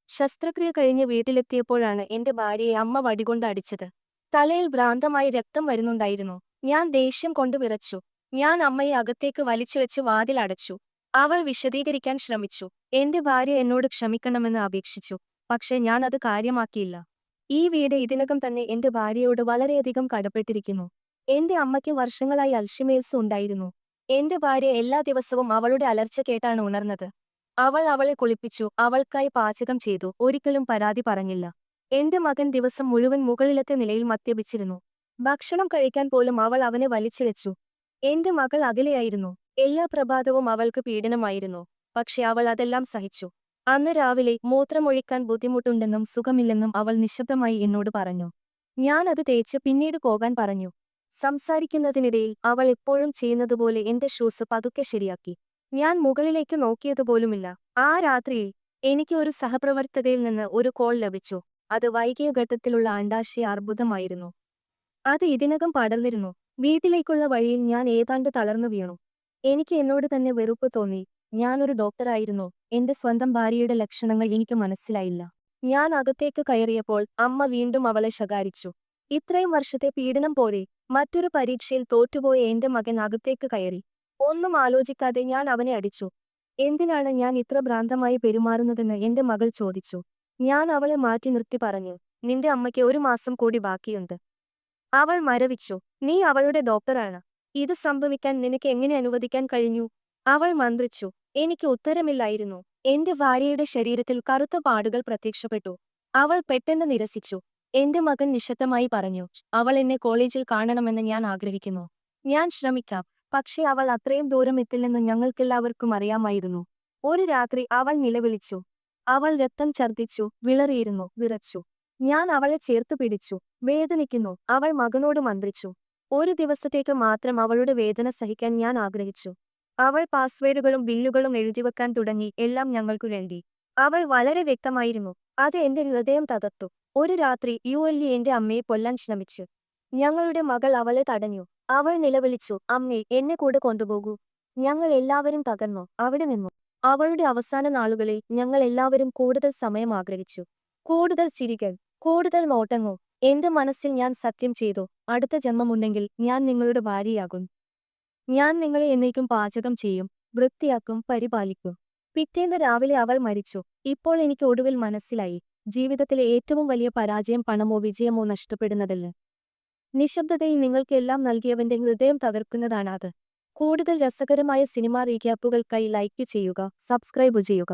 ശസ്ത്രക്രിയ കഴിഞ്ഞ് വീട്ടിലെത്തിയപ്പോഴാണ് എന്റെ ഭാര്യയെ അമ്മ വടികൊണ്ട് അടിച്ചത്. തലയിൽ ഭ്രാന്തമായി രക്തം വരുന്നുണ്ടായിരുന്നു. ഞാൻ ദേഷ്യം കൊണ്ട് വിറച്ചു. ഞാൻ അമ്മയെ അകത്തേക്ക് വലിച്ചിഴച്ച് വാതിൽ അടച്ചു. അവൾ വിശദീകരിക്കാൻ ശ്രമിച്ചു. എന്റെ ഭാര്യ എന്നോട് ക്ഷമിക്കണമെന്ന് അപേക്ഷിച്ചു. പക്ഷേ ഞാൻ അത് കാര്യമാക്കിയില്ല. ഈ വീട് ഇതിനകം തന്നെ എന്റെ ഭാര്യയോട് വളരെയധികം കടപ്പെട്ടിരിക്കുന്നു. എന്റെ അമ്മയ്ക്ക് വർഷങ്ങളായി അൽഷിമേഴ്സ് ഉണ്ടായിരുന്നു. എന്റെ ഭാര്യ എല്ലാ ദിവസവും അവളുടെ അലർച്ച കേട്ടാണ് ഉണർന്നത്. അവൾ അവളെ കുളിപ്പിച്ചു, അവൾക്കായി പാചകം ചെയ്തു, ഒരിക്കലും പരാതി പറഞ്ഞില്ല. എന്റെ മകൻ ദിവസം മുഴുവൻ മുകളിലത്തെ നിലയിൽ മദ്യപിച്ചിരുന്നു. ഭക്ഷണം കഴിക്കാൻ പോലും അവൾ അവനെ വലിച്ചിഴച്ചു. എന്റെ മകൾ അകലെയായിരുന്നു. എല്ലാ പ്രഭാതവും അവൾക്ക് പീഡനമായിരുന്നു. പക്ഷെ അവൾ അതെല്ലാം സഹിച്ചു. അന്ന് രാവിലെ മൂത്രമൊഴിക്കാൻ ബുദ്ധിമുട്ടുണ്ടെന്നും സുഖമില്ലെന്നും അവൾ നിശബ്ദമായി എന്നോട് പറഞ്ഞു. ഞാൻ അത് തേച്ച് പിന്നീട് പോകാൻ പറഞ്ഞു. സംസാരിക്കുന്നതിനിടയിൽ അവൾ എപ്പോഴും ചെയ്യുന്നതുപോലെ എന്റെ ഷൂസ് പതുക്കെ ശരിയാക്കി. ഞാൻ മുകളിലേക്ക് നോക്കിയതുപോലുമില്ല. ആ രാത്രിയിൽ എനിക്ക് ഒരു സഹപ്രവർത്തകയിൽ നിന്ന് ഒരു കോൾ ലഭിച്ചു. അത് വൈകിയ ഘട്ടത്തിലുള്ള അണ്ഡാശയ അർബുദമായിരുന്നു. അത് ഇതിനകം പടർന്നിരുന്നു. വീട്ടിലേക്കുള്ള വഴിയിൽ ഞാൻ ഏതാണ്ട് തളർന്നു വീണു. എനിക്ക് എന്നോട് തന്നെ വെറുപ്പ് തോന്നി. ഞാനൊരു ഡോക്ടറായിരുന്നു. എന്റെ സ്വന്തം ഭാര്യയുടെ ലക്ഷണങ്ങൾ എനിക്ക് മനസ്സിലായില്ല. ഞാൻ അകത്തേക്ക് കയറിയപ്പോൾ അമ്മ വീണ്ടും അവളെ ശകാരിച്ചു. ഇത്രയും വർഷത്തെ പീഡനം പോരെ? മറ്റൊരു പരീക്ഷയിൽ തോറ്റുപോയ എന്റെ മകൻ അകത്തേക്ക് കയറി. ഒന്നും ആലോചിക്കാതെ ഞാൻ അവനെ അടിച്ചു. എന്തിനാണ് ഞാൻ ഇത്ര ഭ്രാന്തമായി പെരുമാറുന്നതെന്ന് എന്റെ മകൾ ചോദിച്ചു. ഞാൻ അവളെ മാറ്റി നിർത്തി പറഞ്ഞു, നിന്റെ അമ്മയ്ക്ക് ഒരു മാസം കൂടി ബാക്കിയുണ്ട്. അവൾ മരവിച്ചു. നീ അവളുടെ ഡോക്ടറാണ്. ഇത് സംഭവിക്കാൻ നിനക്ക് എങ്ങനെ അനുവദിക്കാൻ കഴിഞ്ഞു? അവൾ മന്ത്രിച്ചു. എനിക്ക് ഉത്തരമില്ലായിരുന്നു. എന്റെ ഭാര്യയുടെ ശരീരത്തിൽ കറുത്ത പാടുകൾ പ്രത്യക്ഷപ്പെട്ടു. അവൾ പെട്ടെന്ന് നിരസിച്ചു. എന്റെ മകൻ നിശബ്ദമായി പറഞ്ഞു, അവൾ എന്നെ കോളേജിൽ കാണണമെന്ന് ഞാൻ ആഗ്രഹിക്കുന്നു. ഞാൻ ശ്രമിക്കാം. പക്ഷേ അവൾ അത്രയും ദൂരം എത്തില്ലെന്ന് ഞങ്ങൾക്കെല്ലാവർക്കും അറിയാമായിരുന്നു. ഒരു രാത്രി അവൾ നിലവിളിച്ചു. അവൾ രക്തം ഛർദ്ദിച്ചു, വിളറിയിരുന്നു, വിറച്ചു. ഞാൻ അവളെ ചേർത്തു പിടിച്ചു. വേദനിക്കുന്നു, അവൾ മകനോട് മന്ത്രിച്ചു. ഒരു ദിവസത്തേക്ക് മാത്രം അവളുടെ വേദന സഹിക്കാൻ ഞാൻ ആഗ്രഹിച്ചു. അവൾ പാസ്വേഡുകളും ബില്ലുകളും എഴുതിവെക്കാൻ തുടങ്ങി, എല്ലാം ഞങ്ങൾക്കു വേണ്ടി. അവൾ വളരെ വ്യക്തമായിരുന്നു. അത് എന്റെ ഹൃദയം തകർത്തു. ഒരു രാത്രി യുഎല്ലി എന്റെ അമ്മയെ കൊല്ലാൻ ശ്രമിച്ചു. ഞങ്ങളുടെ മകൾ അവളെ തടഞ്ഞു. അവൾ നിലവിളിച്ചു, അമ്മേ, എന്നെ കൂടെ കൊണ്ടുപോകൂ. ഞങ്ങൾ എല്ലാവരും തകർന്നു. അവിടെ നിന്നു. അവളുടെ അവസാന നാളുകളിൽ ഞങ്ങൾ എല്ലാവരും കൂടുതൽ സമയം ആഗ്രഹിച്ചു. കൂടുതൽ ചിരികൾ, കൂടുതൽ നോട്ടങ്ങൾ. എന്റെ മനസ്സിൽ ഞാൻ സത്യം ചെയ്തു, അടുത്ത ജന്മമുണ്ടെങ്കിൽ ഞാൻ നിങ്ങളുടെ ഭാര്യയാകും. ഞാൻ നിങ്ങളെ എന്നേക്കും പാചകം ചെയ്യും, വൃത്തിയാക്കും, പരിപാലിക്കും. പിറ്റേന്ന് രാവിലെ അവൾ മരിച്ചു. ഇപ്പോൾ എനിക്ക് ഒടുവിൽ മനസ്സിലായി, ജീവിതത്തിലെ ഏറ്റവും വലിയ പരാജയം പണമോ വിജയമോ നഷ്ടപ്പെടുന്നതല്ല. നിശബ്ദതയിൽ നിങ്ങൾക്ക് എല്ലാം നൽകിയവന്റെ ഹൃദയം തകർക്കുന്നതാണ് അത്. കൂടുതൽ രസകരമായ സിനിമാ റീക്യാപ്പുകൾക്കായി ലൈക്ക് ചെയ്യുക, സബ്സ്ക്രൈബ് ചെയ്യുക.